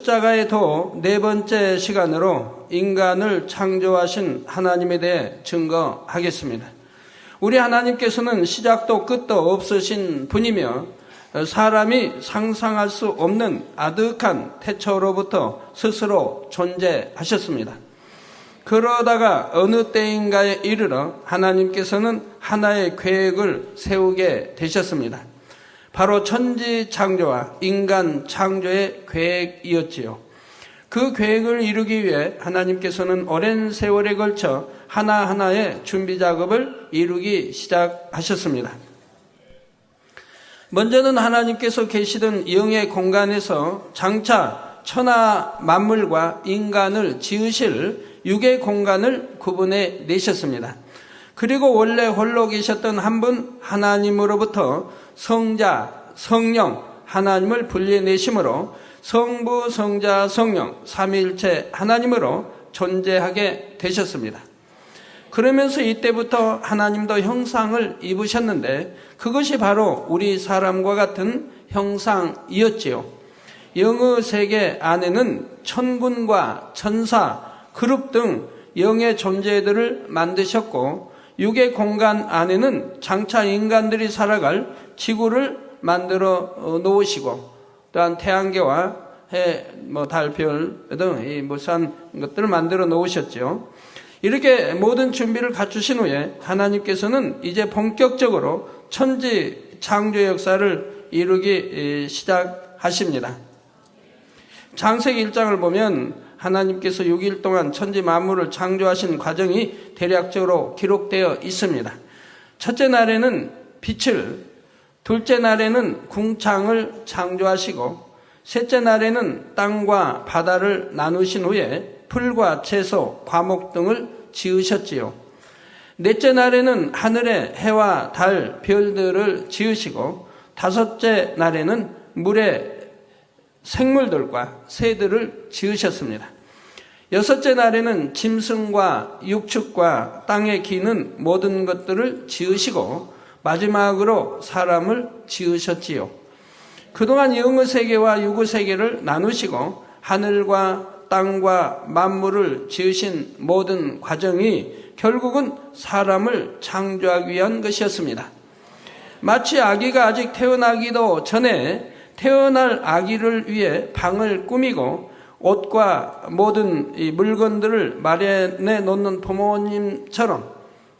십자가의 도 네 번째 시간으로 인간을 창조하신 하나님에 대해 증거하겠습니다. 우리 하나님께서는 시작도 끝도 없으신 분이며 사람이 상상할 수 없는 아득한 태초로부터 스스로 존재하셨습니다. 그러다가 어느 때인가에 이르러 하나님께서는 하나의 계획을 세우게 되셨습니다. 바로 천지 창조와 인간 창조의 계획이었지요. 그 계획을 이루기 위해 하나님께서는 오랜 세월에 걸쳐 하나하나의 준비 작업을 이루기 시작하셨습니다. 먼저는 하나님께서 계시던 영의 공간에서 장차 천하 만물과 인간을 지으실 육의 공간을 구분해 내셨습니다. 그리고 원래 홀로 계셨던 한 분 하나님으로부터 성자, 성령, 하나님을 분리내심으로 성부, 성자, 성령, 삼위일체 하나님으로 존재하게 되셨습니다. 그러면서 이때부터 하나님도 형상을 입으셨는데 그것이 바로 우리 사람과 같은 형상이었지요. 영의 세계 안에는 천군과 천사, 그룹 등 영의 존재들을 만드셨고 육의 공간 안에는 장차 인간들이 살아갈 지구를 만들어 놓으시고 또한 태양계와 해, 달, 별 등 이 무수한 것들을 만들어 놓으셨죠. 이렇게 모든 준비를 갖추신 후에 하나님께서는 이제 본격적으로 천지 창조 역사를 이루기 시작하십니다. 창세기 1장을 보면 하나님께서 6일 동안 천지 만물을 창조하신 과정이 대략적으로 기록되어 있습니다. 첫째 날에는 빛을, 둘째 날에는 궁창을 창조하시고 셋째 날에는 땅과 바다를 나누신 후에 풀과 채소, 과목 등을 지으셨지요. 넷째 날에는 하늘의 해와 달, 별들을 지으시고 다섯째 날에는 물에 생물들과 새들을 지으셨습니다. 여섯째 날에는 짐승과 육축과 땅에 기는 모든 것들을 지으시고 마지막으로 사람을 지으셨지요. 그동안 영의 세계와 육의 세계를 나누시고 하늘과 땅과 만물을 지으신 모든 과정이 결국은 사람을 창조하기 위한 것이었습니다. 마치 아기가 아직 태어나기도 전에 태어날 아기를 위해 방을 꾸미고 옷과 모든 이 물건들을 마련해 놓는 부모님처럼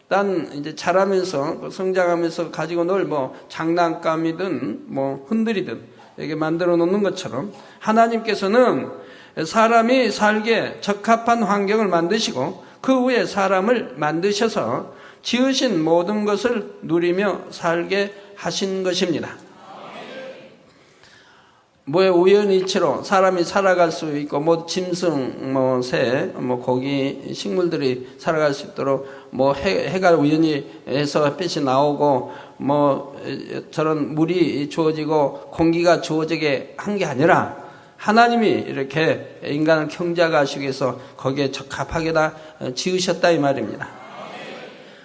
난 이제 자라면서 성장하면서 가지고 놀 장난감이든 흔들이든 이렇게 만들어 놓는 것처럼 하나님께서는 사람이 살기에 적합한 환경을 만드시고 그 후에 사람을 만드셔서 지으신 모든 것을 누리며 살게 하신 것입니다. 우연일치로 사람이 살아갈 수 있고 짐승, 새, 고기, 식물들이 살아갈 수 있도록 해가 우연히 해서 햇빛이 나오고 저런 물이 주어지고 공기가 주어지게 한 게 아니라 하나님이 이렇게 인간을 경작하시기 위해서 거기에 적합하게 다 지으셨다 이 말입니다.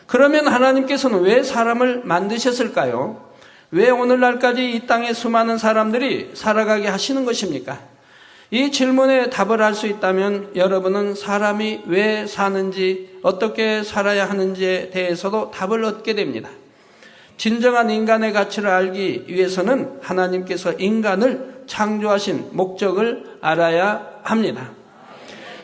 그러면 하나님께서는 왜 사람을 만드셨을까요? 왜 오늘날까지 이 땅에 수많은 사람들이 살아가게 하시는 것입니까? 이 질문에 답을 할 수 있다면 여러분은 사람이 왜 사는지 어떻게 살아야 하는지에 대해서도 답을 얻게 됩니다. 진정한 인간의 가치를 알기 위해서는 하나님께서 인간을 창조하신 목적을 알아야 합니다.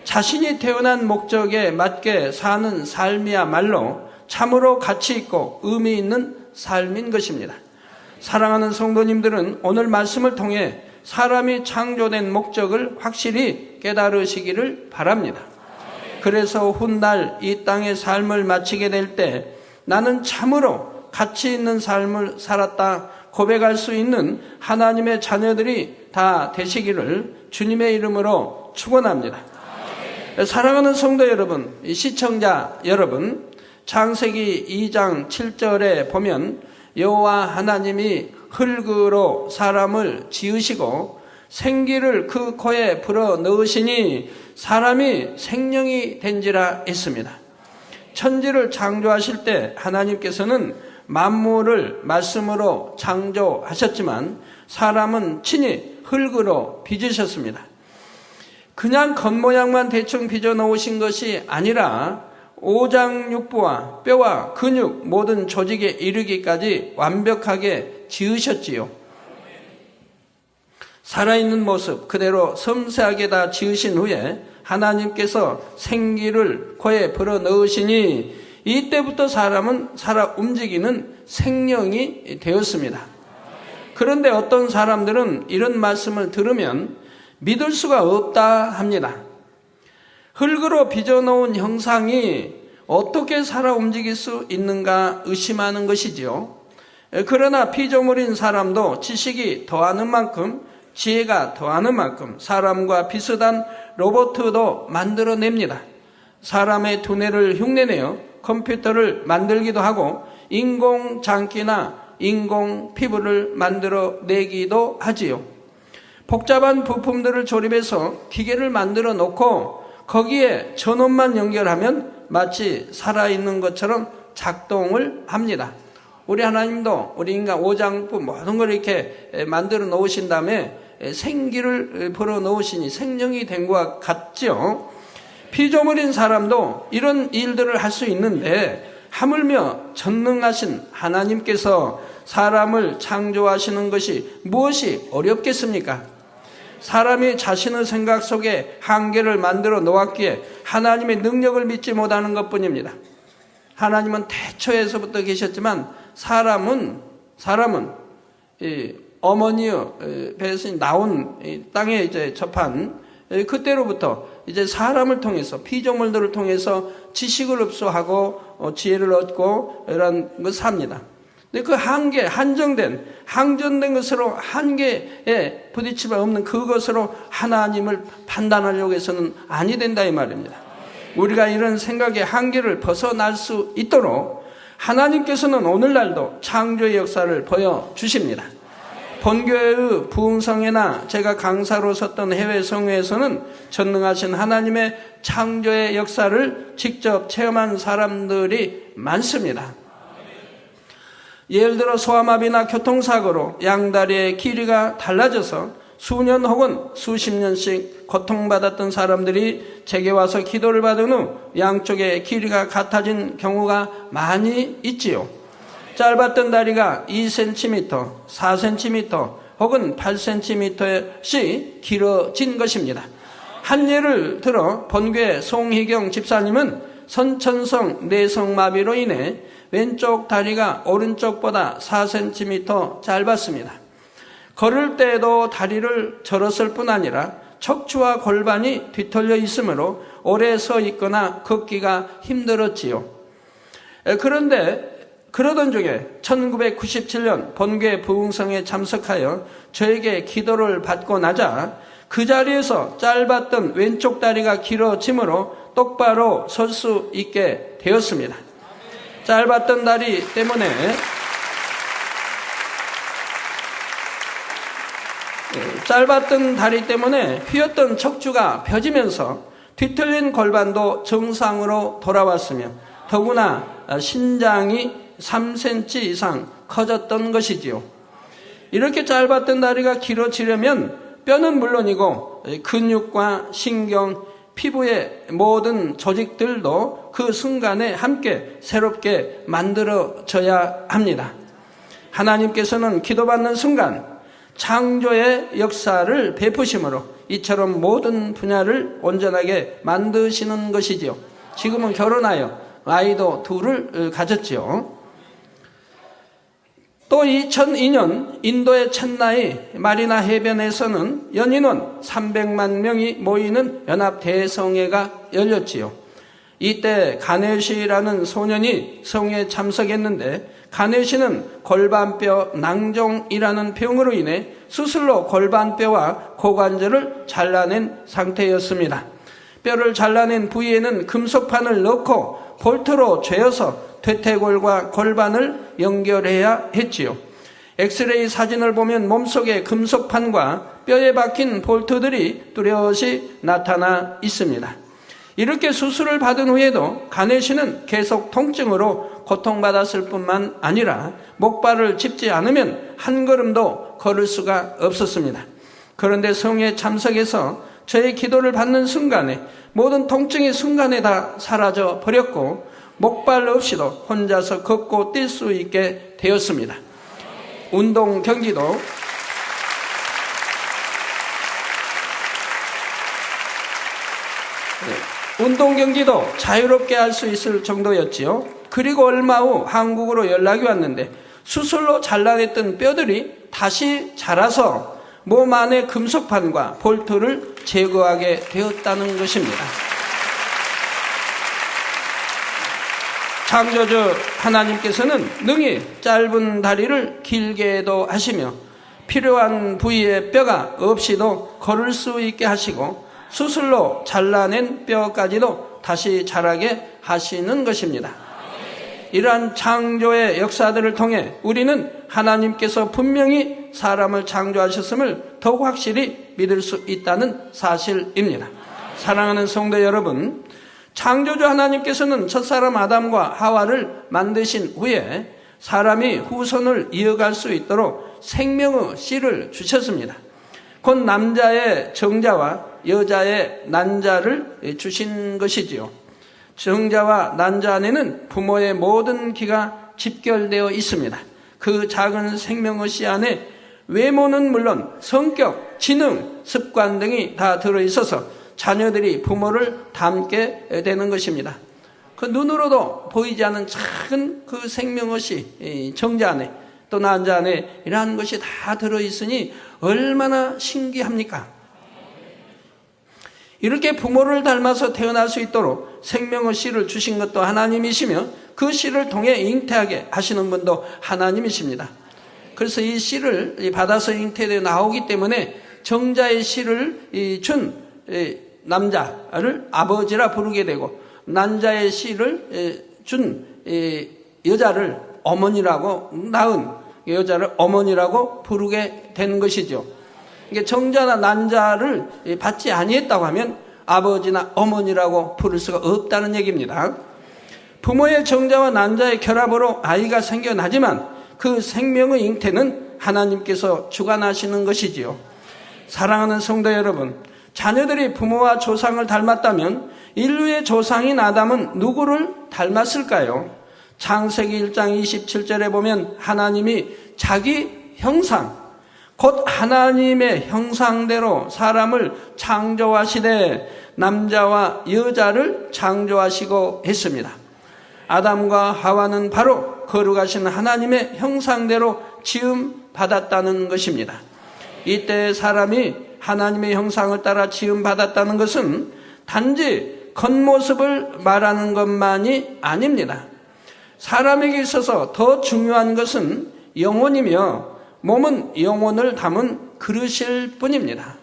자신이 태어난 목적에 맞게 사는 삶이야말로 참으로 가치 있고 의미 있는 삶인 것입니다. 사랑하는 성도님들은 오늘 말씀을 통해 사람이 창조된 목적을 확실히 깨달으시기를 바랍니다. 그래서 훗날 이 땅의 삶을 마치게 될 때 나는 참으로 가치 있는 삶을 살았다 고백할 수 있는 하나님의 자녀들이 다 되시기를 주님의 이름으로 축원합니다. 사랑하는 성도 여러분, 시청자 여러분, 창세기 2장 7절에 보면 여호와 하나님이 흙으로 사람을 지으시고 생기를 그 코에 불어 넣으시니 사람이 생명이 된지라 했습니다. 천지를 창조하실 때 하나님께서는 만물을 말씀으로 창조하셨지만 사람은 친히 흙으로 빚으셨습니다. 그냥 겉모양만 대충 빚어 놓으신 것이 아니라 오장육부와 뼈와 근육 모든 조직에 이르기까지 완벽하게 지으셨지요. 살아있는 모습 그대로 섬세하게 다 지으신 후에 하나님께서 생기를 코에 불어넣으시니 이때부터 사람은 살아 움직이는 생명이 되었습니다. 그런데 어떤 사람들은 이런 말씀을 들으면 믿을 수가 없다 합니다. 흙으로 빚어놓은 형상이 어떻게 살아 움직일 수 있는가 의심하는 것이지요. 그러나 피조물인 사람도 지식이 더하는 만큼 지혜가 더하는 만큼 사람과 비슷한 로봇도 만들어냅니다. 사람의 두뇌를 흉내내어 컴퓨터를 만들기도 하고 인공장기나 인공 피부를 만들어내기도 하지요. 복잡한 부품들을 조립해서 기계를 만들어 놓고 거기에 전원만 연결하면 마치 살아있는 것처럼 작동을 합니다. 우리 하나님도 우리 인간 오장부 모든 걸 이렇게 만들어 놓으신 다음에 생기를 불어 넣으시니 생명이 된 것과 같죠. 피조물인 사람도 이런 일들을 할 수 있는데 하물며 전능하신 하나님께서 사람을 창조하시는 것이 무엇이 어렵겠습니까? 사람이 자신의 생각 속에 한계를 만들어 놓았기에 하나님의 능력을 믿지 못하는 것뿐입니다. 하나님은 태초에서부터 계셨지만 사람은 어머니의 배에서 나온 땅에 이제 접한 그때로부터 이제 사람을 통해서 피조물들을 통해서 지식을 흡수하고 지혜를 얻고 이런 것을 삽니다. 근데 그 한계, 항전된 것으로 한계에 부딪힐 바 없는 그것으로 하나님을 판단하려고 해서는 아니 된다 이 말입니다. 우리가 이런 생각의 한계를 벗어날 수 있도록 하나님께서는 오늘날도 창조의 역사를 보여주십니다. 본교회의 부흥성회나 제가 강사로 섰던 해외 성회에서는 전능하신 하나님의 창조의 역사를 직접 체험한 사람들이 많습니다. 예를 들어 소아마비나 교통사고로 양다리의 길이가 달라져서 수년 혹은 수십 년씩 고통받았던 사람들이 제게 와서 기도를 받은 후 양쪽의 길이가 같아진 경우가 많이 있지요. 짧았던 다리가 2cm, 4cm 혹은 8cm씩 길어진 것입니다. 한 예를 들어 본교회 송희경 집사님은 선천성 내성마비로 인해 왼쪽 다리가 오른쪽보다 4cm 짧았습니다. 걸을 때에도 다리를 절었을 뿐 아니라 척추와 골반이 뒤틀려 있으므로 오래 서 있거나 걷기가 힘들었지요. 그런데 그러던 중에 1997년 본교회 부흥성에 참석하여 저에게 기도를 받고 나자 그 자리에서 짧았던 왼쪽 다리가 길어지므로 똑바로 설 수 있게 되었습니다. 짧았던 다리 때문에 휘었던 척추가 펴지면서 뒤틀린 골반도 정상으로 돌아왔으며 더구나 신장이 3cm 이상 커졌던 것이지요. 이렇게 짧았던 다리가 길어지려면 뼈는 물론이고 근육과 신경, 피부의 모든 조직들도 그 순간에 함께 새롭게 만들어져야 합니다. 하나님께서는 기도받는 순간 창조의 역사를 베푸심으로 이처럼 모든 분야를 온전하게 만드시는 것이지요. 지금은 결혼하여 아이도 둘을 가졌지요. 또 2002년 인도의 첸나이 마리나 해변에서는 연인원 300만 명이 모이는 연합대성회가 열렸지요. 이때 가네시라는 소년이 성회에 참석했는데 가네시는 골반뼈 낭종이라는 병으로 인해 수술로 골반뼈와 고관절을 잘라낸 상태였습니다. 뼈를 잘라낸 부위에는 금속판을 넣고 볼트로 죄어서 퇴퇴골과 골반을 연결해야 했지요. 엑스레이 사진을 보면 몸속에 금속판과 뼈에 박힌 볼트들이 뚜렷이 나타나 있습니다. 이렇게 수술을 받은 후에도 가네시는 계속 통증으로 고통받았을 뿐만 아니라 목발을 짚지 않으면 한 걸음도 걸을 수가 없었습니다. 그런데 성회에 참석해서 저의 기도를 받는 순간에 모든 통증이 순간에 다 사라져 버렸고 목발 없이도 혼자서 걷고 뛸 수 있게 되었습니다. 운동 경기도 자유롭게 할 수 있을 정도였지요. 그리고 얼마 후 한국으로 연락이 왔는데 수술로 잘라냈던 뼈들이 다시 자라서 몸 안의 금속판과 볼트를 제거하게 되었다는 것입니다. 창조주 하나님께서는 능히 짧은 다리를 길게도 하시며 필요한 부위의 뼈가 없이도 걸을 수 있게 하시고 수술로 잘라낸 뼈까지도 다시 자라게 하시는 것입니다. 이러한 창조의 역사들을 통해 우리는 하나님께서 분명히 사람을 창조하셨음을 더욱 확실히 믿을 수 있다는 사실입니다. 사랑하는 성도 여러분, 창조주 하나님께서는 첫사람 아담과 하와를 만드신 후에 사람이 후손을 이어갈 수 있도록 생명의 씨를 주셨습니다. 곧 남자의 정자와 여자의 난자를 주신 것이지요. 정자와 난자 안에는 부모의 모든 기가 집결되어 있습니다. 그 작은 생명의 씨 안에 외모는 물론 성격, 지능, 습관 등이 다 들어있어서 자녀들이 부모를 닮게 되는 것입니다. 그 눈으로도 보이지 않는 작은 그 생명의 씨, 정자 안에 또 난자 안에 이러한 것이 다 들어있으니 얼마나 신기합니까? 이렇게 부모를 닮아서 태어날 수 있도록 생명의 씨를 주신 것도 하나님이시며 그 씨를 통해 잉태하게 하시는 분도 하나님이십니다. 그래서 이 씨를 받아서 잉태되어 나오기 때문에 정자의 씨를 준 남자를 아버지라 부르게 되고 난자의 씨를 준 여자를 어머니라고 낳은 여자를 어머니라고 부르게 되는 것이죠. 정자나 난자를 받지 아니했다고 하면 아버지나 어머니라고 부를 수가 없다는 얘기입니다. 부모의 정자와 난자의 결합으로 아이가 생겨나지만 그 생명의 잉태는 하나님께서 주관하시는 것이지요. 사랑하는 성도 여러분, 자녀들이 부모와 조상을 닮았다면 인류의 조상인 아담은 누구를 닮았을까요? 창세기 1장 27절에 보면 하나님이 자기 형상, 곧 하나님의 형상대로 사람을 창조하시되 남자와 여자를 창조하시고 했습니다. 아담과 하와는 바로 거룩하신 하나님의 형상대로 지음받았다는 것입니다. 이때 사람이 하나님의 형상을 따라 지음받았다는 것은 단지 겉모습을 말하는 것만이 아닙니다. 사람에게 있어서 더 중요한 것은 영혼이며 몸은 영혼을 담은 그릇일 뿐입니다.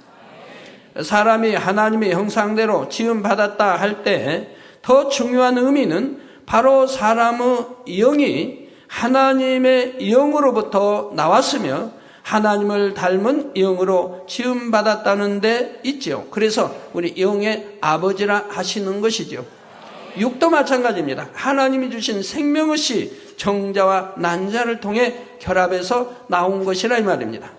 사람이 하나님의 형상대로 지음받았다 할 때 더 중요한 의미는 바로 사람의 영이 하나님의 영으로부터 나왔으며 하나님을 닮은 영으로 지음받았다는 데 있지요. 그래서 우리 영의 아버지라 하시는 것이죠. 육도 마찬가지입니다. 하나님이 주신 생명의 씨 정자와 난자를 통해 결합해서 나온 것이라 이 말입니다.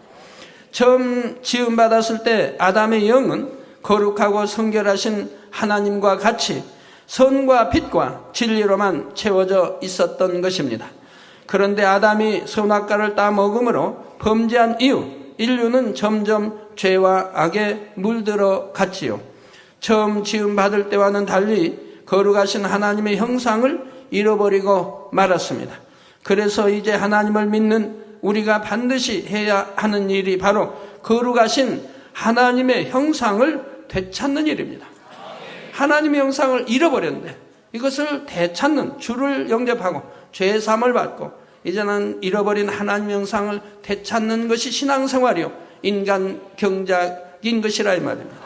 처음 지음받았을 때 아담의 영은 거룩하고 성결하신 하나님과 같이 선과 빛과 진리로만 채워져 있었던 것입니다. 그런데 아담이 선악과를 따먹음으로 범죄한 이후 인류는 점점 죄와 악에 물들어 갔지요. 처음 지음받을 때와는 달리 거룩하신 하나님의 형상을 잃어버리고 말았습니다. 그래서 이제 하나님을 믿는 우리가 반드시 해야 하는 일이 바로 거룩하신 하나님의 형상을 되찾는 일입니다. 하나님의 형상을 잃어버렸는데 이것을 되찾는, 주를 영접하고 죄사함을 받고 이제는 잃어버린 하나님의 형상을 되찾는 것이 신앙생활이요 인간 경작인 것이라 이 말입니다.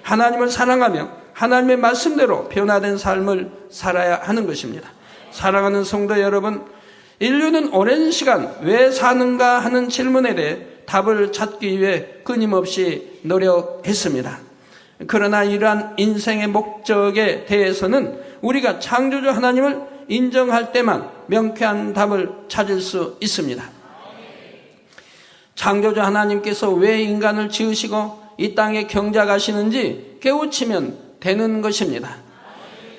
하나님을 사랑하며 하나님의 말씀대로 변화된 삶을 살아야 하는 것입니다. 사랑하는 성도 여러분, 인류는 오랜 시간 왜 사는가 하는 질문에 대해 답을 찾기 위해 끊임없이 노력했습니다. 그러나 이러한 인생의 목적에 대해서는 우리가 창조주 하나님을 인정할 때만 명쾌한 답을 찾을 수 있습니다. 창조주 하나님께서 왜 인간을 지으시고 이 땅에 경작하시는지 깨우치면 되는 것입니다.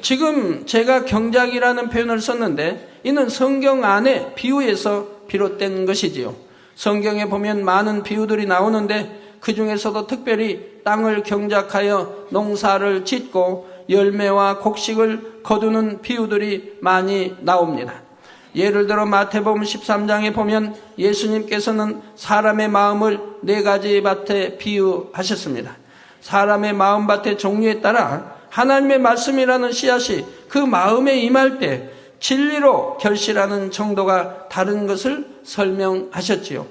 지금 제가 경작이라는 표현을 썼는데 이는 성경 안에 비유에서 비롯된 것이지요. 성경에 보면 많은 비유들이 나오는데 그 중에서도 특별히 땅을 경작하여 농사를 짓고 열매와 곡식을 거두는 비유들이 많이 나옵니다. 예를 들어 마태복음 13장에 보면 예수님께서는 사람의 마음을 4가지 밭에 비유하셨습니다. 사람의 마음밭의 종류에 따라 하나님의 말씀이라는 씨앗이 그 마음에 임할 때 진리로 결실하는 정도가 다른 것을 설명하셨지요.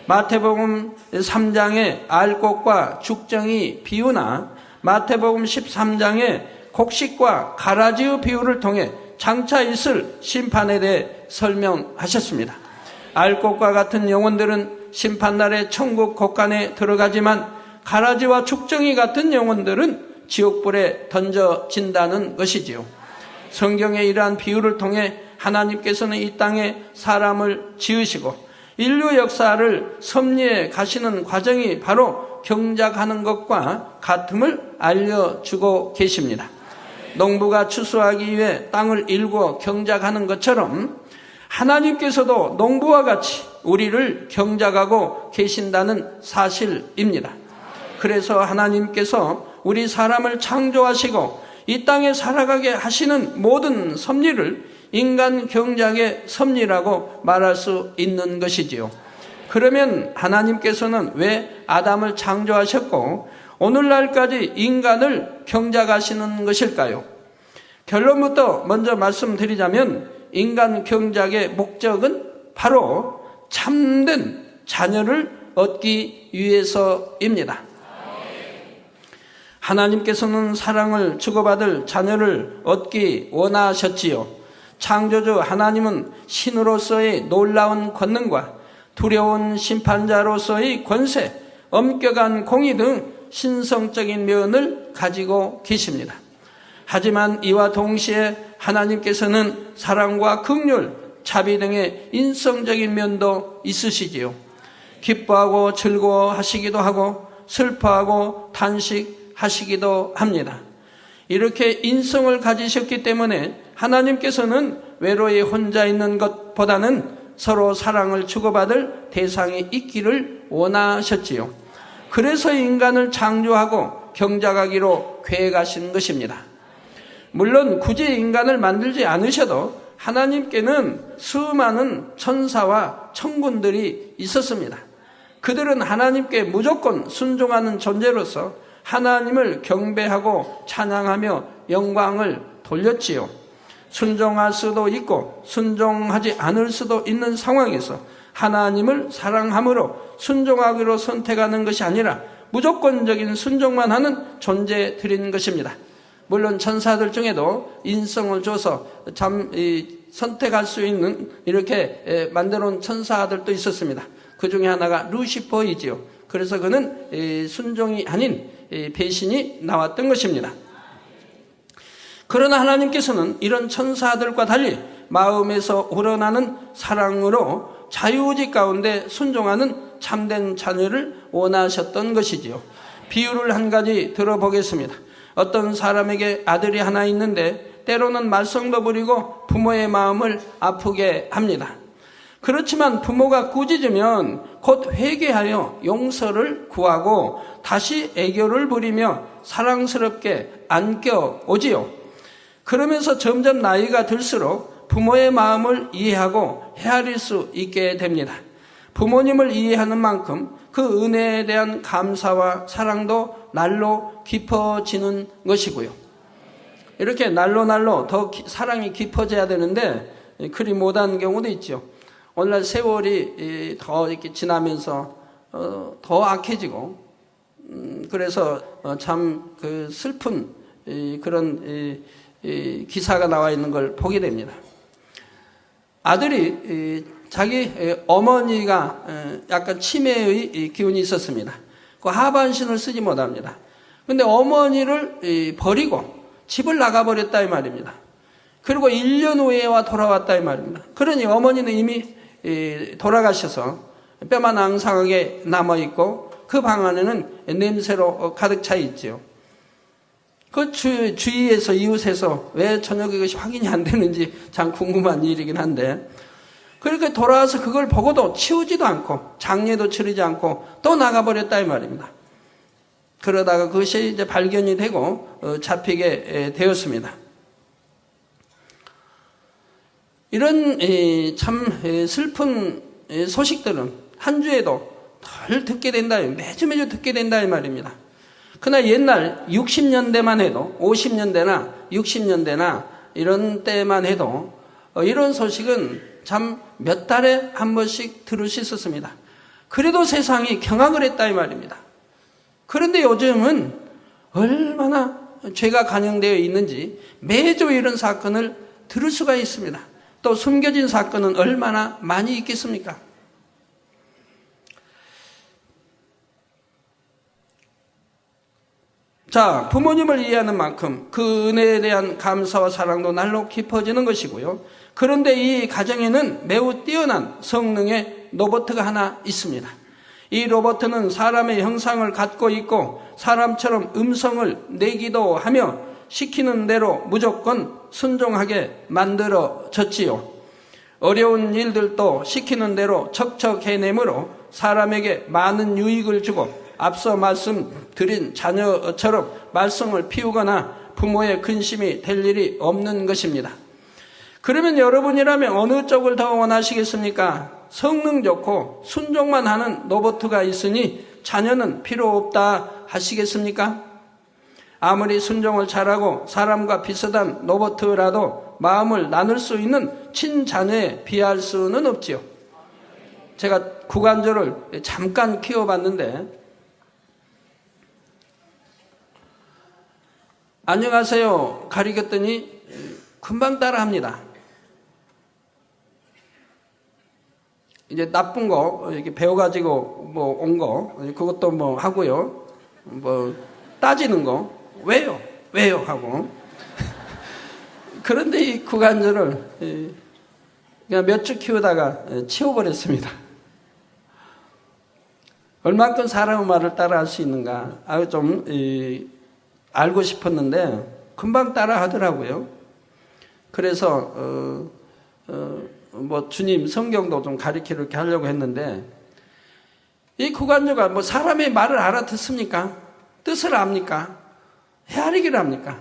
마태복음 3장의 알곡과 죽정이 비유나 마태복음 13장의 곡식과 가라지의 비유를 통해 장차 있을 심판에 대해 설명하셨습니다. 알곡과 같은 영혼들은 심판날에 천국 곳간에 들어가지만 가라지와 죽정이 같은 영혼들은 지옥불에 던져진다는 것이지요. 성경의 이러한 비유를 통해 하나님께서는 이 땅에 사람을 지으시고 인류 역사를 섭리해 가시는 과정이 바로 경작하는 것과 같음을 알려주고 계십니다. 농부가 추수하기 위해 땅을 일구어 경작하는 것처럼 하나님께서도 농부와 같이 우리를 경작하고 계신다는 사실입니다. 그래서 하나님께서 우리 사람을 창조하시고 이 땅에 살아가게 하시는 모든 섭리를 인간 경작의 섭리라고 말할 수 있는 것이지요. 그러면 하나님께서는 왜 아담을 창조하셨고 오늘날까지 인간을 경작하시는 것일까요? 결론부터 먼저 말씀드리자면 인간 경작의 목적은 바로 참된 자녀를 얻기 위해서입니다. 하나님께서는 사랑을 주고받을 자녀를 얻기 원하셨지요. 창조주 하나님은 신으로서의 놀라운 권능과 두려운 심판자로서의 권세, 엄격한 공의 등 신성적인 면을 가지고 계십니다. 하지만 이와 동시에 하나님께서는 사랑과 긍휼, 자비 등의 인성적인 면도 있으시지요. 기뻐하고 즐거워하시기도 하고 슬퍼하고 탄식하시기도 합니다. 이렇게 인성을 가지셨기 때문에 하나님께서는 외로이 혼자 있는 것보다는 서로 사랑을 주고받을 대상이 있기를 원하셨지요. 그래서 인간을 창조하고 경작하기로 계획하신 것입니다. 물론 굳이 인간을 만들지 않으셔도 하나님께는 수많은 천사와 천군들이 있었습니다. 그들은 하나님께 무조건 순종하는 존재로서 하나님을 경배하고 찬양하며 영광을 돌렸지요. 순종할 수도 있고 순종하지 않을 수도 있는 상황에서 하나님을 사랑함으로 순종하기로 선택하는 것이 아니라 무조건적인 순종만 하는 존재들인 것입니다. 물론 천사들 중에도 인성을 줘서 선택할 수 있는 이렇게 만들어 놓은 천사들도 있었습니다. 그 중에 하나가 루시퍼이지요. 그래서 그는 순종이 아닌 배신이 나왔던 것입니다. 그러나 하나님께서는 이런 천사들과 달리 마음에서 우러나는 사랑으로 자유의지 가운데 순종하는 참된 자녀를 원하셨던 것이지요. 비유를 한 가지 들어보겠습니다. 어떤 사람에게 아들이 하나 있는데 때로는 말썽도 부리고 부모의 마음을 아프게 합니다. 그렇지만 부모가 꾸짖으면 곧 회개하여 용서를 구하고 다시 애교를 부리며 사랑스럽게 안겨오지요. 그러면서 점점 나이가 들수록 부모의 마음을 이해하고 헤아릴 수 있게 됩니다. 부모님을 이해하는 만큼 그 은혜에 대한 감사와 사랑도 날로 깊어지는 것이고요. 이렇게 날로 더 사랑이 깊어져야 되는데 그리 못한 경우도 있죠. 오늘날 세월이 더 이렇게 지나면서 더 악해지고 그래서 참 그 슬픈 그런 기사가 나와 있는 걸 보게 됩니다. 아들이 자기 어머니가 약간 치매의 기운이 있었습니다. 그 하반신을 쓰지 못합니다. 근데 어머니를 버리고 집을 나가버렸다 이 말입니다. 그리고 1년 후에 돌아왔다 이 말입니다. 그러니 어머니는 이미 돌아가셔서 뼈만 앙상하게 남아있고 그 방 안에는 냄새로 가득 차 있지요. 그 주위에서 이웃에서 왜 전혀 그것이 확인이 안 되는지 참 궁금한 일이긴 한데, 그렇게 돌아와서 그걸 보고도 치우지도 않고 장례도 치르지 않고 또 나가버렸다 이 말입니다. 그러다가 그것이 이제 발견이 되고 잡히게 되었습니다. 이런 참 슬픈 소식들은 한 주에도 덜 듣게 된다, 매주 듣게 된다 이 말입니다. 그러나 옛날 60년대만 해도 50년대나 60년대나 이런 때만 해도 이런 소식은 참 몇 달에 한 번씩 들을 수 있었습니다. 그래도 세상이 경악을 했다 이 말입니다. 그런데 요즘은 얼마나 죄가 관영되어 있는지 매주 이런 사건을 들을 수가 있습니다. 또 숨겨진 사건은 얼마나 많이 있겠습니까? 자, 부모님을 이해하는 만큼 그 은혜에 대한 감사와 사랑도 날로 깊어지는 것이고요. 그런데 이 가정에는 매우 뛰어난 성능의 로봇가 하나 있습니다. 이 로봇은 사람의 형상을 갖고 있고 사람처럼 음성을 내기도 하며 시키는 대로 무조건 순종하게 만들어졌지요. 어려운 일들도 시키는 대로 척척 해내므로 사람에게 많은 유익을 주고 앞서 말씀드린 자녀처럼 말썽을 피우거나 부모의 근심이 될 일이 없는 것입니다. 그러면 여러분이라면 어느 쪽을 더 원하시겠습니까? 성능 좋고 순종만 하는 로봇가 있으니 자녀는 필요 없다 하시겠습니까? 아무리 순종을 잘하고 사람과 비슷한 로봇라도 마음을 나눌 수 있는 친자녀에 비할 수는 없지요. 제가 구간조를 잠깐 키워봤는데, 안녕하세요 가리켰더니 금방 따라합니다. 이제 나쁜 거 이렇게 배워가지고 뭐 온 거 그것도 뭐 하고요. 뭐 따지는 거 왜요 하고. 그런데 이 구간조를 그냥 몇 주 키우다가 치워버렸습니다. 얼만큼 사람의 말을 따라할 수 있는가 좀 알고 싶었는데 금방 따라 하더라고요. 그래서 뭐 주님 성경도 좀 가르치려 이렇게 하려고 했는데, 이 구간조가 뭐 사람의 말을 알아듣습니까? 뜻을 압니까? 헤아리기를 합니까?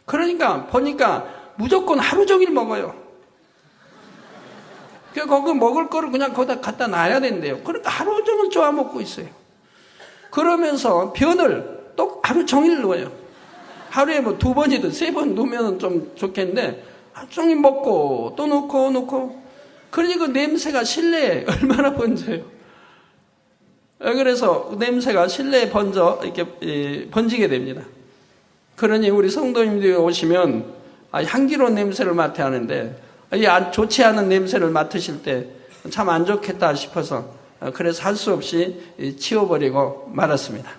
그러니까 보니까 무조건 하루 종일 먹어요. 거기 먹을 거를 그냥 거기다 갖다 놔야 된대요. 그러니까 하루 종일 쪼아 먹고 있어요. 그러면서 변을 또 하루 종일 넣어요. 하루에 뭐 2번이든 3번 넣으면 좀 좋겠는데 하루 종일 먹고 또 넣고 그러니까 그 냄새가 실내에 얼마나 번져요. 그래서 냄새가 실내에 이렇게 번지게 됩니다. 그러니 우리 성도님들이 오시면 향기로운 냄새를 맡아야 하는데, 좋지 않은 냄새를 맡으실 때 참 안 좋겠다 싶어서 그래서 할 수 없이 치워버리고 말았습니다.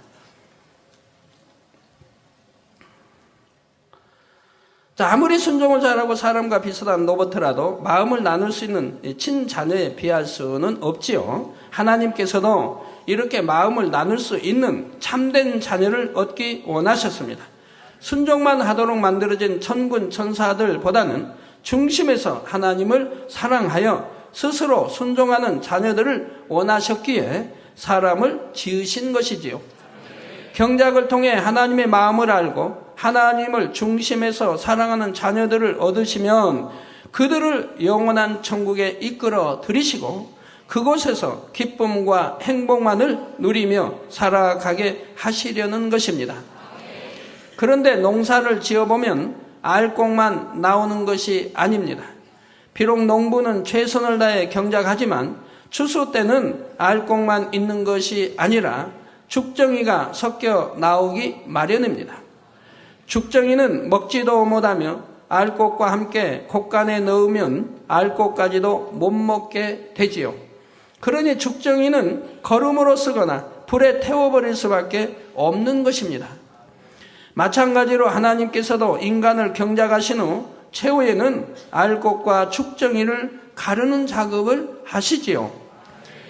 자, 아무리 순종을 잘하고 사람과 비슷한 로봇이라도 마음을 나눌 수 있는 친자녀에 비할 수는 없지요. 하나님께서도 이렇게 마음을 나눌 수 있는 참된 자녀를 얻기 원하셨습니다. 순종만 하도록 만들어진 천군 천사들보다는 중심에서 하나님을 사랑하여 스스로 순종하는 자녀들을 원하셨기에 사람을 지으신 것이지요. 경작을 통해 하나님의 마음을 알고 하나님을 중심에서 사랑하는 자녀들을 얻으시면 그들을 영원한 천국에 이끌어 들이시고 그곳에서 기쁨과 행복만을 누리며 살아가게 하시려는 것입니다. 그런데 농사를 지어보면 알곡만 나오는 것이 아닙니다. 비록 농부는 최선을 다해 경작하지만 추수 때는 알곡만 있는 것이 아니라 죽정이가 섞여 나오기 마련입니다. 죽정이는 먹지도 못하며 알곡과 함께 곶간에 넣으면 알곡까지도 못 먹게 되지요. 그러니 죽정이는 거름으로 쓰거나 불에 태워버릴 수밖에 없는 것입니다. 마찬가지로 하나님께서도 인간을 경작하신 후 최후에는 알곡과 죽정이를 가르는 작업을 하시지요.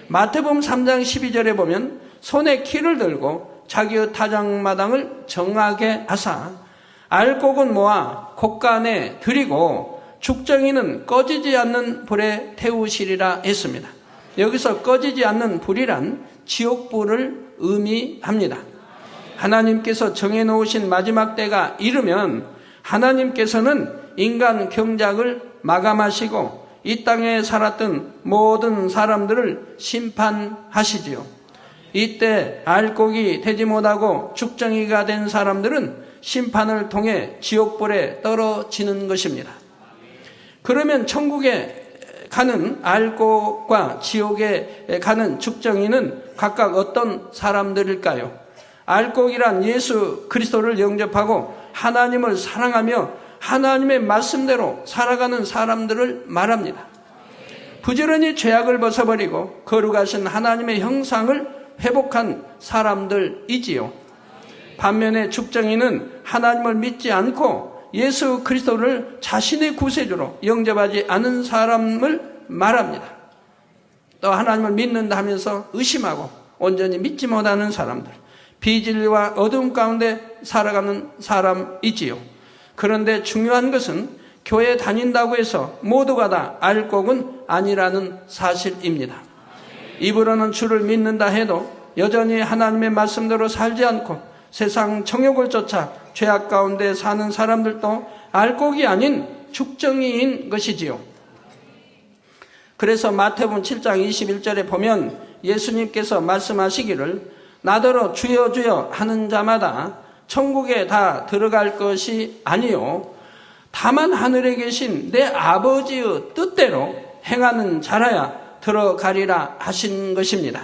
마태복음 3장 12절에 보면 손에 키를 들고 자기의 타작마당을 정하게 하사 알곡은 모아 곡간에 들이고 죽정이는 꺼지지 않는 불에 태우시리라 했습니다. 여기서 꺼지지 않는 불이란 지옥불을 의미합니다. 하나님께서 정해놓으신 마지막 때가 이르면 하나님께서는 인간 경작을 마감하시고 이 땅에 살았던 모든 사람들을 심판하시지요. 이때 알곡이 되지 못하고 죽정이가 된 사람들은 심판을 통해 지옥불에 떨어지는 것입니다. 그러면 천국에 가는 알곡과 지옥에 가는 죽정이는 각각 어떤 사람들일까요? 알곡이란 예수 그리스도를 영접하고 하나님을 사랑하며 하나님의 말씀대로 살아가는 사람들을 말합니다. 부지런히 죄악을 벗어버리고 거룩하신 하나님의 형상을 회복한 사람들이지요. 반면에 죽정이는 하나님을 믿지 않고 예수 그리스도를 자신의 구세주로 영접하지 않은 사람을 말합니다. 또 하나님을 믿는다 하면서 의심하고 온전히 믿지 못하는 사람들, 비진리와 어두움 가운데 살아가는 사람이지요. 그런데 중요한 것은 교회 다닌다고 해서 모두가 다 알곡은 아니라는 사실입니다. 입으로는 주를 믿는다 해도 여전히 하나님의 말씀대로 살지 않고 세상 정욕을 쫓아 죄악 가운데 사는 사람들도 알곡이 아닌 죽정이인 것이지요. 그래서 마태복음 7장 21절에 보면 예수님께서 말씀하시기를 나더러 주여 주여 하는 자마다 천국에 다 들어갈 것이 아니요 다만 하늘에 계신 내 아버지의 뜻대로 행하는 자라야 들어가리라 하신 것입니다.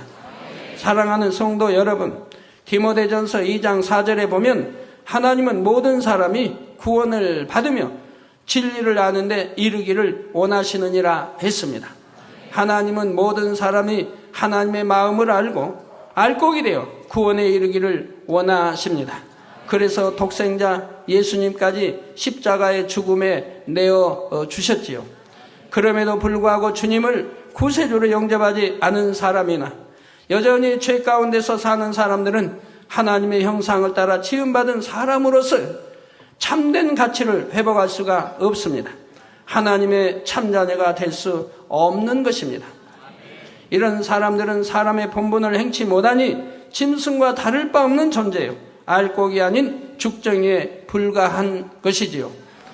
사랑하는 성도 여러분, 디모데전서 2장 4절에 보면 하나님은 모든 사람이 구원을 받으며 진리를 아는데 이르기를 원하시느니라 했습니다. 하나님은 모든 사람이 하나님의 마음을 알고 알곡이 되어 구원에 이르기를 원하십니다. 그래서 독생자 예수님까지 십자가의 죽음에 내어 주셨지요. 그럼에도 불구하고 주님을 구세주로 영접하지 않은 사람이나 여전히 죄 가운데서 사는 사람들은 하나님의 형상을 따라 지음받은 사람으로서 참된 가치를 회복할 수가 없습니다. 하나님의 참자녀가 될 수 없는 것입니다. 이런 사람들은 사람의 본분을 행치 못하니 짐승과 다를 바 없는 존재요, 알곡이 아닌 죽정이에 불과한 것이지요.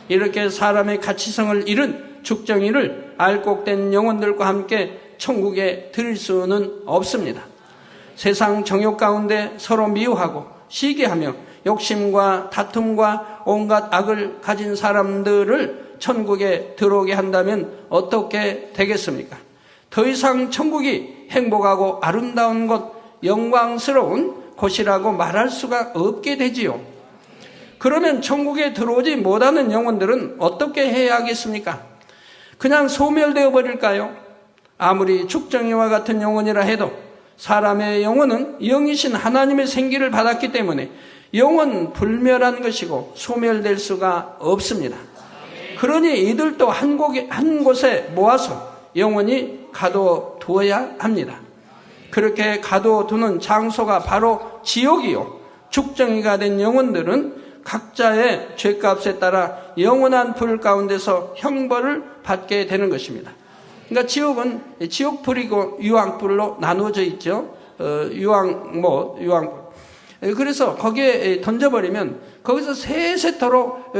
이렇게 사람의 가치성을 잃은 죽정이를 알곡된 영혼들과 함께 천국에 들일 수는 없습니다. 세상 정욕 가운데 서로 미워하고 시기하며 욕심과 다툼과 온갖 악을 가진 사람들을 천국에 들어오게 한다면 어떻게 되겠습니까? 더 이상 천국이 행복하고 아름다운 곳, 영광스러운 곳이라고 말할 수가 없게 되지요. 그러면 천국에 들어오지 못하는 영혼들은 어떻게 해야 하겠습니까? 그냥 소멸되어 버릴까요? 아무리 죽정이와 같은 영혼이라 해도 사람의 영혼은 영이신 하나님의 생기를 받았기 때문에 영원 불멸한 것이고 소멸될 수가 없습니다. 그러니 이들도 한 곳에 모아서 영원히 가둬두어야 합니다. 그렇게 가둬두는 장소가 바로 지옥이요, 죽정이가 된 영혼들은 각자의 죄값에 따라 영원한 불 가운데서 형벌을 받게 되는 것입니다. 그러니까 지옥은 지옥불이고 유황불로 나누어져 있죠. 유황불. 그래서 거기에 던져버리면 거기서 세세토록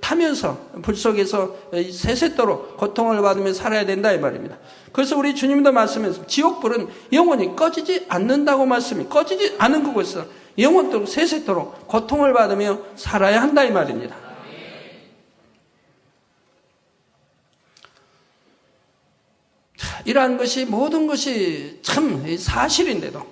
타면서 불 속에서 세세토록 고통을 받으며 살아야 된다 이 말입니다. 그래서 우리 주님도 말씀하셨습니다. 지옥불은 영원히 꺼지지 않는다고 말씀이, 꺼지지 않은 그곳에서 영원토록 세세토록 고통을 받으며 살아야 한다 이 말입니다. 이러한 것이 모든 것이 참 사실인데도,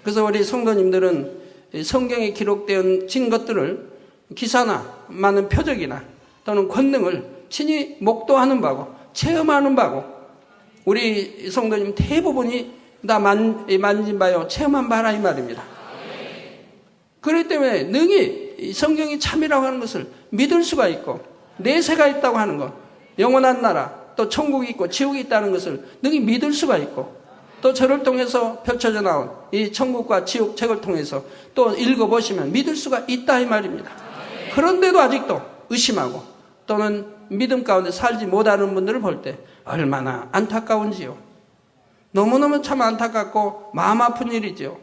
그래서 우리 성도님들은 성경에 기록되어진 것들을 기사나 많은 표적이나 또는 권능을 친히 목도하는 바고 체험하는 바고, 우리 성도님 대부분이 다 만진 바요 체험한 바라 이 말입니다. 그렇기 때문에 능히 성경이 참이라고 하는 것을 믿을 수가 있고, 내세가 있다고 하는 것, 영원한 나라, 또 천국이 있고 지옥이 있다는 것을 능히 믿을 수가 있고, 또 저를 통해서 펼쳐져 나온 이 천국과 지옥 책을 통해서 또 읽어보시면 믿을 수가 있다 이 말입니다. 그런데도 아직도 의심하고 또는 믿음 가운데 살지 못하는 분들을 볼 때 얼마나 안타까운지요. 너무너무 참 안타깝고 마음 아픈 일이죠.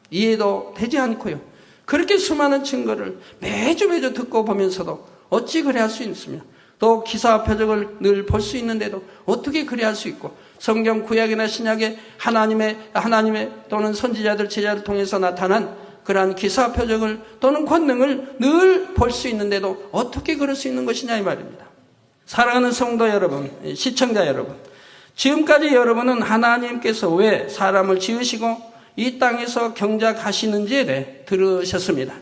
이해도 되지 않고요. 그렇게 수많은 증거를 매주 듣고 보면서도 어찌 그래 할 수 있습니까? 또 기사와 표적을 늘 볼 수 있는데도 어떻게 그래 할 수 있고, 성경 구약이나 신약에 하나님의 또는 선지자들 제자를 통해서 나타난 그러한 기사와 표적을 또는 권능을 늘 볼 수 있는데도 어떻게 그럴 수 있는 것이냐 이 말입니다. 사랑하는 성도 여러분, 시청자 여러분, 지금까지 여러분은 하나님께서 왜 사람을 지으시고 이 땅에서 경작하시는지에 대해 들으셨습니다.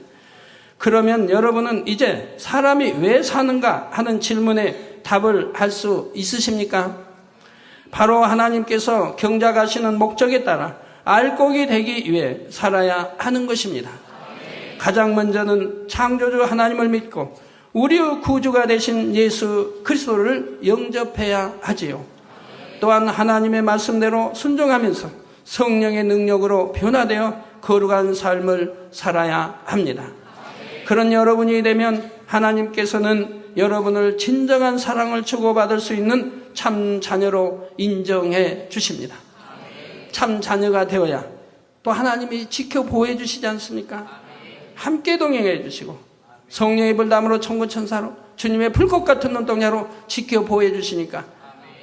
그러면 여러분은 이제 사람이 왜 사는가 하는 질문에 답을 할 수 있으십니까? 바로 하나님께서 경작하시는 목적에 따라 알곡이 되기 위해 살아야 하는 것입니다. 가장 먼저는 창조주 하나님을 믿고 우리의 구주가 되신 예수 그리스도를 영접해야 하지요. 또한 하나님의 말씀대로 순종하면서 성령의 능력으로 변화되어 거룩한 삶을 살아야 합니다. 그런 여러분이 되면 하나님께서는 여러분을 진정한 사랑을 주고받을 수 있는 참 자녀로 인정해 주십니다. 참 자녀가 되어야 또 하나님이 지켜 보호해 주시지 않습니까? 함께 동행해 주시고 성령의 불담으로 천군천사로 주님의 불꽃 같은 눈동자로 지켜 보호해 주시니까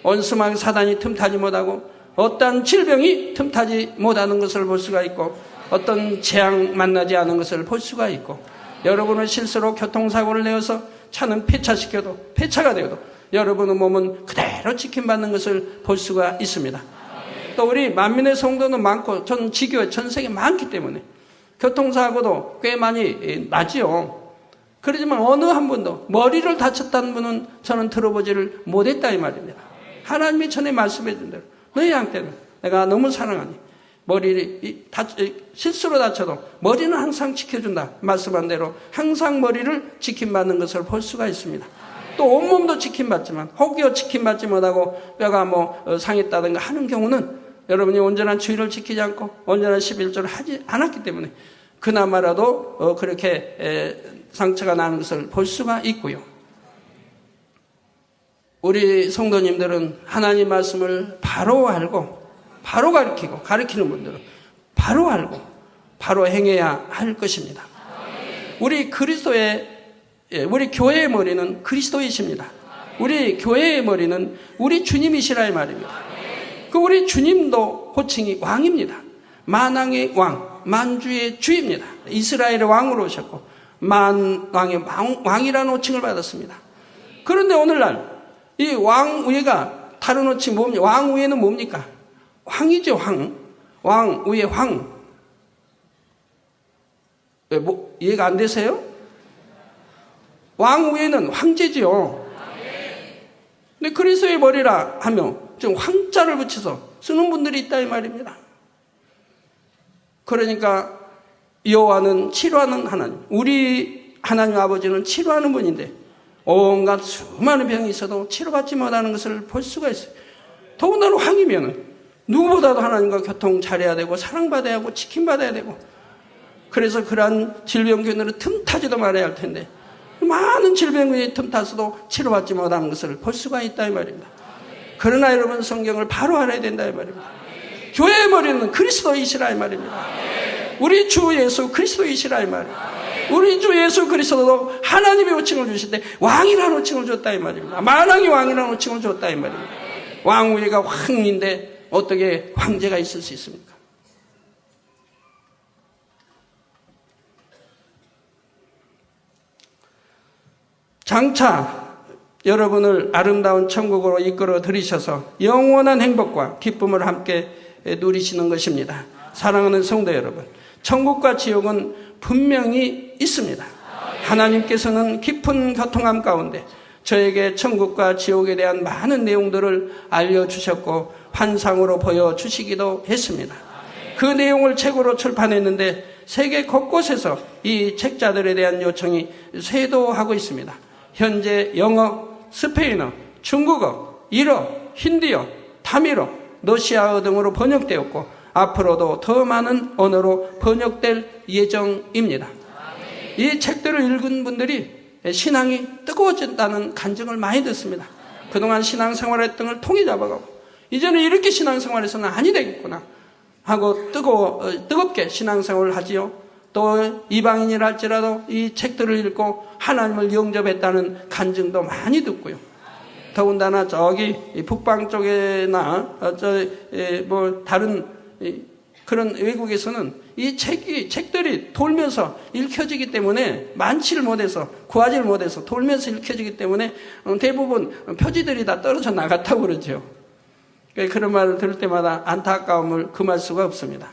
원수막 사단이 틈타지 못하고 어떤 질병이 틈타지 못하는 것을 볼 수가 있고 어떤 재앙 만나지 않은 것을 볼 수가 있고, 여러분은 실수로 교통사고를 내어서 차는 폐차가 되어도 여러분의 몸은 그대로 지킴받는 것을 볼 수가 있습니다. 또 우리 만민의 성도는 많고 전 지교회 전 세계 많기 때문에 교통사고도 꽤 많이 나지요. 그렇지만 어느 한 분도 머리를 다쳤다는 분은 저는 들어보지를 못했다 이 말입니다. 하나님이 전에 말씀해 준 대로 너희 양떼는 내가 너무 사랑하니 머리를 실수로 다쳐도 머리는 항상 지켜준다 말씀한 대로 항상 머리를 지킴받는 것을 볼 수가 있습니다. 또 온몸도 지킴받지만 혹여 지킴받지 못하고 뼈가 상했다든가 하는 경우는 여러분이 온전한 주의를 지키지 않고 온전한 11조를 하지 않았기 때문에 그나마라도 그렇게 상처가 나는 것을 볼 수가 있고요. 우리 성도님들은 하나님 말씀을 바로 알고 바로 가르치는 분들은 바로 알고 바로 행해야 할 것입니다. 우리 교회의 머리는 그리스도이십니다. 우리 교회의 머리는 우리 주님이시라 이 말입니다. 그 우리 주님도 호칭이 왕입니다. 만왕의 왕, 만주의 주입니다. 이스라엘의 왕으로 오셨고 만왕의 왕이라는 호칭을 받았습니다. 그런데 오늘날 이 왕 위가 다른 호칭 뭡니까? 왕 위에는 뭡니까? 황이죠, 황. 왕 위에 황. 이해가 안 되세요? 왕 위에는 황제지요. 근데 그리스도의 머리라 하며 지금 황자를 붙여서 쓰는 분들이 있다 이 말입니다. 그러니까 여호와는 치료하는 하나님, 우리 하나님 아버지는 치료하는 분인데 온갖 수많은 병이 있어도 치료받지 못하는 것을 볼 수가 있어요. 더군다나 황이면 누구보다도 하나님과 교통 잘해야 되고 사랑받아야 하고 지킴받아야 되고, 그래서 그러한 질병균으로 틈타지도 말아야 할 텐데 많은 질병균이 틈타서도 치료받지 못하는 것을 볼 수가 있다 이 말입니다. 그러나 여러분 성경을 바로 알아야 된다 이 말입니다. 교회의 머리는 그리스도이시라 이 말입니다. 우리 주 예수 그리스도이시라 이 말입니다. 우리 주 예수 그리스도도 하나님의 호칭을 주실 때 왕이라는 호칭을 줬다 이 말입니다. 만왕의 왕이라는 호칭을 줬다 이 말입니다. 왕 위가 황인데 어떻게 황제가 있을 수 있습니까? 장차 여러분을 아름다운 천국으로 이끌어 들이셔서 영원한 행복과 기쁨을 함께 누리시는 것입니다. 사랑하는 성도 여러분, 천국과 지옥은 분명히 있습니다. 하나님께서는 깊은 교통함 가운데 저에게 천국과 지옥에 대한 많은 내용들을 알려주셨고 환상으로 보여주시기도 했습니다. 그 내용을 책으로 출판했는데 세계 곳곳에서 이 책자들에 대한 요청이 쇄도하고 있습니다. 현재 영어, 스페인어, 중국어, 일어, 힌디어, 타밀어, 러시아어 등으로 번역되었고 앞으로도 더 많은 언어로 번역될 예정입니다. 이 책들을 읽은 분들이 신앙이 뜨거워진다는 간증을 많이 듣습니다. 그동안 신앙생활했던 걸 통이 잡아가고 이제는 이렇게 신앙생활에서는 아니 되겠구나 하고 뜨겁게 신앙생활을 하지요. 또 이방인이랄지라도 이 책들을 읽고 하나님을 영접했다는 간증도 많이 듣고요. 더군다나 저기 북방 쪽이나 다른 그런 외국에서는 이 책들이 돌면서 읽혀지기 때문에 많지를 못해서 구하지를 못해서 돌면서 읽혀지기 때문에 대부분 표지들이 다 떨어져 나갔다고 그러죠. 그런 말을 들을 때마다 안타까움을 금할 수가 없습니다.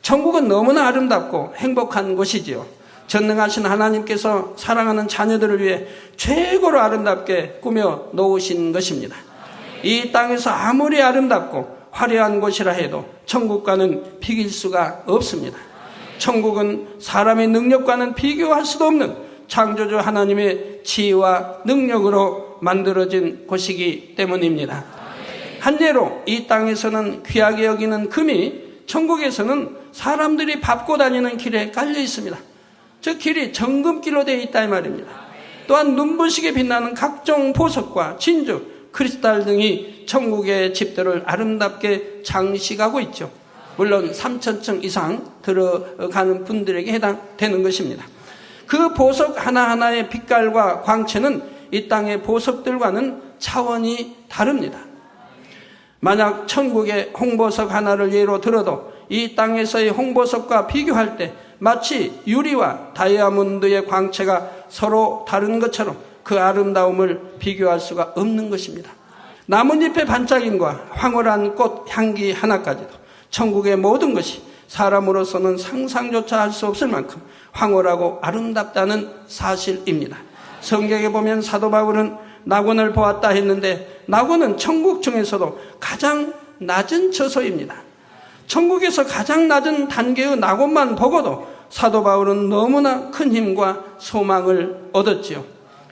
천국은 너무나 아름답고 행복한 곳이지요. 전능하신 하나님께서 사랑하는 자녀들을 위해 최고로 아름답게 꾸며 놓으신 것입니다. 이 땅에서 아무리 아름답고 화려한 곳이라 해도 천국과는 비길 수가 없습니다. 천국은 사람의 능력과는 비교할 수도 없는 창조주 하나님의 지혜와 능력으로 만들어진 곳이기 때문입니다. 한 예로 이 땅에서는 귀하게 여기는 금이 천국에서는 사람들이 밟고 다니는 길에 깔려 있습니다. 저 길이 정금길로 되어 있다 이 말입니다. 또한 눈부시게 빛나는 각종 보석과 진주, 크리스탈 등이 천국의 집들을 아름답게 장식하고 있죠. 물론 3,000층 이상 들어가는 분들에게 해당되는 것입니다. 그 보석 하나하나의 빛깔과 광채는 이 땅의 보석들과는 차원이 다릅니다. 만약 천국의 홍보석 하나를 예로 들어도 이 땅에서의 홍보석과 비교할 때 마치 유리와 다이아몬드의 광채가 서로 다른 것처럼 그 아름다움을 비교할 수가 없는 것입니다. 나뭇잎의 반짝임과 황홀한 꽃 향기 하나까지도 천국의 모든 것이 사람으로서는 상상조차 할 수 없을 만큼 황홀하고 아름답다는 사실입니다. 성경에 보면 사도 바울은 낙원을 보았다 했는데 낙원은 천국 중에서도 가장 낮은 처소입니다. 천국에서 가장 낮은 단계의 낙원만 보고도 사도 바울은 너무나 큰 힘과 소망을 얻었지요.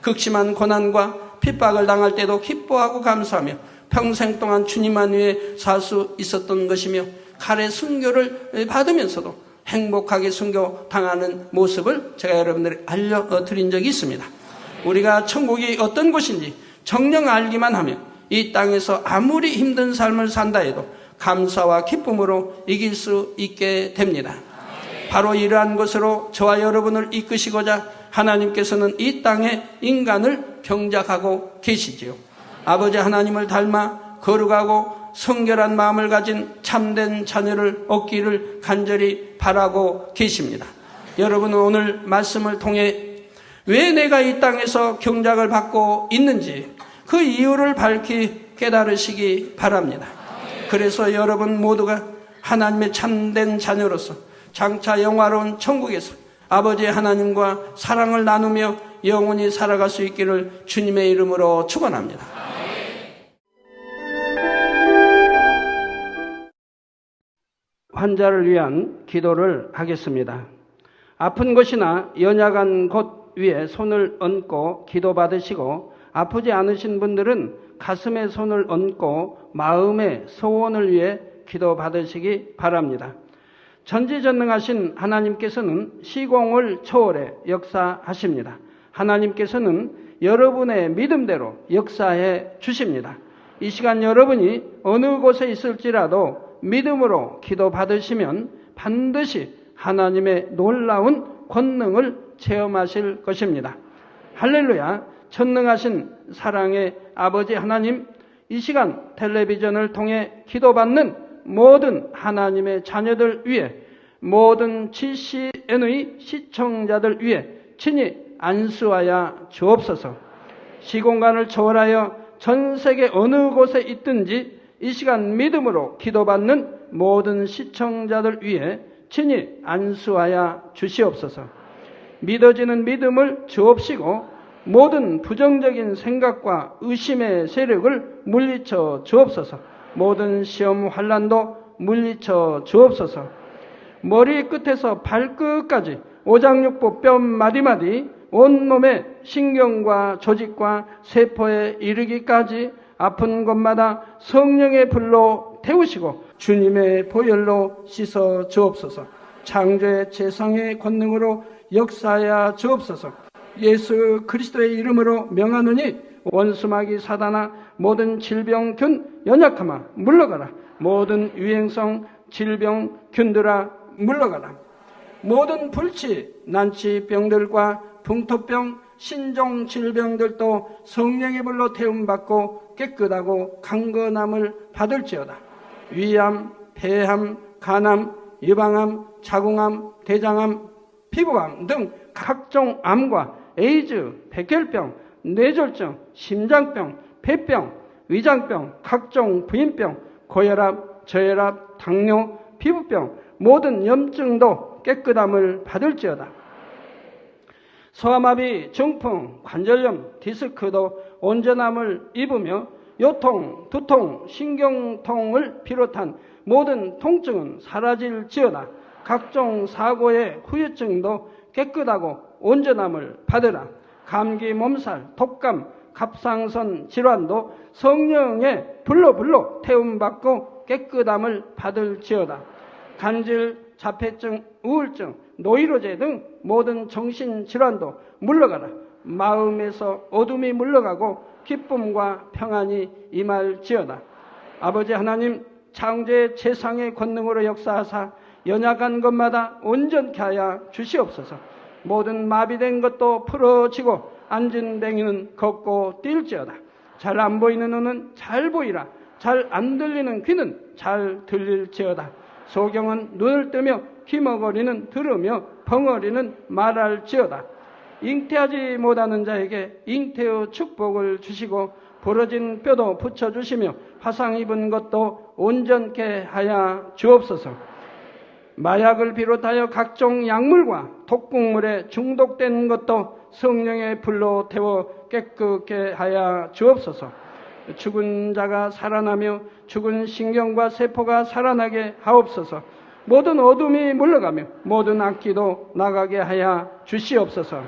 극심한 고난과 핍박을 당할 때도 기뻐하고 감사하며 평생 동안 주님만 위해 살 수 있었던 것이며 칼의 순교를 받으면서도 행복하게 순교 당하는 모습을 제가 여러분들에게 알려드린 적이 있습니다. 우리가 천국이 어떤 곳인지 정녕 알기만 하면 이 땅에서 아무리 힘든 삶을 산다 해도 감사와 기쁨으로 이길 수 있게 됩니다. 바로 이러한 것으로 저와 여러분을 이끄시고자 하나님께서는 이 땅에 인간을 경작하고 계시지요. 아버지 하나님을 닮아 거룩하고 성결한 마음을 가진 참된 자녀를 얻기를 간절히 바라고 계십니다. 여러분은 오늘 말씀을 통해 왜 내가 이 땅에서 경작을 받고 있는지 그 이유를 밝히 깨달으시기 바랍니다. 그래서 여러분 모두가 하나님의 참된 자녀로서 장차 영화로운 천국에서 아버지 하나님과 사랑을 나누며 영원히 살아갈 수 있기를 주님의 이름으로 축원합니다. 환자를 위한 기도를 하겠습니다. 아픈 곳이나 연약한 곳 위에 손을 얹고 기도받으시고 아프지 않으신 분들은 가슴에 손을 얹고 마음의 소원을 위해 기도받으시기 바랍니다. 전지전능하신 하나님께서는 시공을 초월해 역사하십니다. 하나님께서는 여러분의 믿음대로 역사해 주십니다. 이 시간 여러분이 어느 곳에 있을지라도 믿음으로 기도받으시면 반드시 하나님의 놀라운 권능을 체험하실 것입니다. 할렐루야! 전능하신 사랑의 아버지 하나님, 이 시간 텔레비전을 통해 기도받는 모든 하나님의 자녀들 위해, 모든 GCN의 시청자들 위해 친히 안수하여 주옵소서. 시공간을 초월하여 전 세계 어느 곳에 있든지 이 시간 믿음으로 기도받는 모든 시청자들 위해 친히 안수하여 주시옵소서. 믿어지는 믿음을 주옵시고 모든 부정적인 생각과 의심의 세력을 물리쳐 주옵소서. 모든 시험 환난도 물리쳐 주옵소서. 머리 끝에서 발끝까지 오장육부 뼈 마디마디 온몸의 신경과 조직과 세포에 이르기까지 아픈 곳마다 성령의 불로 태우시고 주님의 보혈로 씻어 주옵소서. 창조의 재상의 권능으로 역사하여 주옵소서. 예수 그리스도의 이름으로 명하노니 원수마귀 사단아 모든 질병균 연약함아 물러가라. 모든 유행성 질병균들아 물러가라. 모든 불치 난치병들과 풍토병 신종 질병들도 성령의 불로 태움받고 깨끗하고 강건함을 받을지어다. 위암, 폐암, 간암, 유방암, 자궁암, 대장암, 피부암 등 각종 암과 에이즈, 백혈병, 뇌졸중, 심장병, 폐병, 위장병, 각종 부인병, 고혈압, 저혈압, 당뇨, 피부병, 모든 염증도 깨끗함을 받을지어다. 소아마비, 중풍, 관절염, 디스크도 온전함을 입으며 요통, 두통, 신경통을 비롯한 모든 통증은 사라질지어다. 각종 사고의 후유증도 깨끗하고 온전함을 받으라. 감기, 몸살, 독감, 갑상선 질환도 성령의 불로 태움받고 깨끗함을 받을지어다. 간질, 자폐증, 우울증, 노이로제 등 모든 정신질환도 물러가라. 마음에서 어둠이 물러가고 기쁨과 평안이 임할지어다. 아버지 하나님, 창조의 재상의 권능으로 역사하사 연약한 것마다 온전케 하여 주시옵소서. 모든 마비된 것도 풀어지고 앉은 댕이는 걷고 뛸지어다. 잘 안 보이는 눈은 잘 보이라. 잘 안 들리는 귀는 잘 들릴지어다. 소경은 눈을 뜨며 귀머거리는 들으며 벙어리는 말할지어다. 잉태하지 못하는 자에게 잉태의 축복을 주시고 부러진 뼈도 붙여주시며 화상 입은 것도 온전케 하여 주옵소서. 마약을 비롯하여 각종 약물과 독극물에 중독된 것도 성령의 불로 태워 깨끗게 하여 주옵소서. 죽은 자가 살아나며 죽은 신경과 세포가 살아나게 하옵소서. 모든 어둠이 물러가며 모든 악기도 나가게 하여 주시옵소서.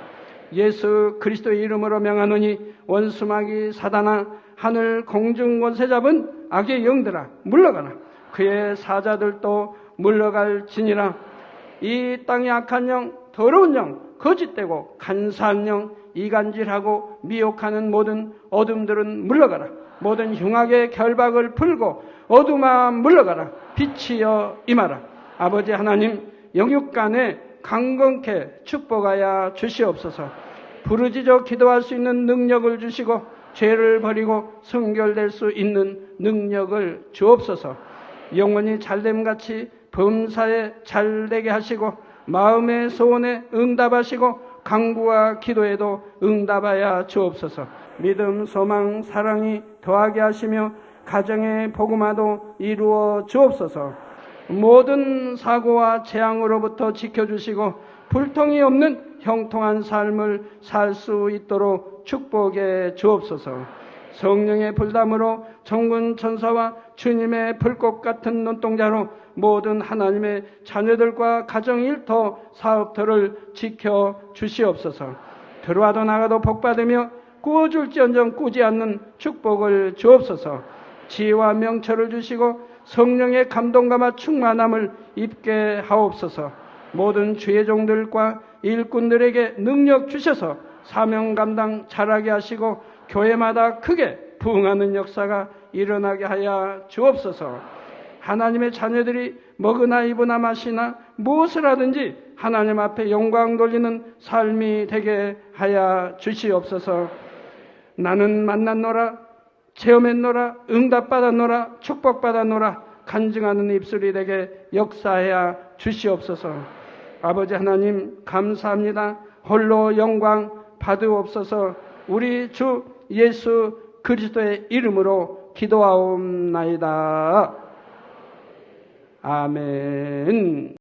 예수 그리스도의 이름으로 명하노니 원수마귀 사단아 하늘 공중 권세 잡은 악의 영들아 물러가라. 그의 사자들도 물러갈지니라. 이 땅의 악한 영, 더러운 영, 거짓되고 간사한 영, 이간질하고 미혹하는 모든 어둠들은 물러가라. 모든 흉악의 결박을 풀고 어둠아 물러가라. 빛이여 임하라. 아버지 하나님, 영육간에 강건케 축복하여 주시옵소서. 부르짖어 기도할 수 있는 능력을 주시고 죄를 버리고 성결될 수 있는 능력을 주옵소서. 영원히 잘됨같이 범사에 잘되게 하시고 마음의 소원에 응답하시고 간구와 기도에도 응답하여 주옵소서. 믿음, 소망, 사랑이 더하게 하시며 가정의 복음화도 이루어 주옵소서. 모든 사고와 재앙으로부터 지켜주시고 불통이 없는 형통한 삶을 살 수 있도록 축복해 주옵소서. 성령의 불담으로 정군 천사와 주님의 불꽃 같은 눈동자로 모든 하나님의 자녀들과 가정 일터 사업터를 지켜 주시옵소서. 들어와도 나가도 복받으며 꾸어줄지언정 꾸지 않는 축복을 주옵소서. 지혜와 명철을 주시고 성령의 감동감화 충만함을 입게 하옵소서. 모든 주의 종들과 일꾼들에게 능력 주셔서 사명 감당 잘하게 하시고 교회마다 크게 부흥하는 역사가 일어나게 하여 주옵소서. 하나님의 자녀들이 먹으나 입으나 마시나 무엇을 하든지 하나님 앞에 영광 돌리는 삶이 되게 하여 주시옵소서. 나는 만났노라, 체험했노라, 응답받았노라, 축복받았노라 간증하는 입술이 되게 역사하여 주시옵소서. 아버지 하나님 감사합니다. 홀로 영광 받으옵소서. 우리 주 예수 그리스도의 이름으로 기도하옵나이다. 아멘.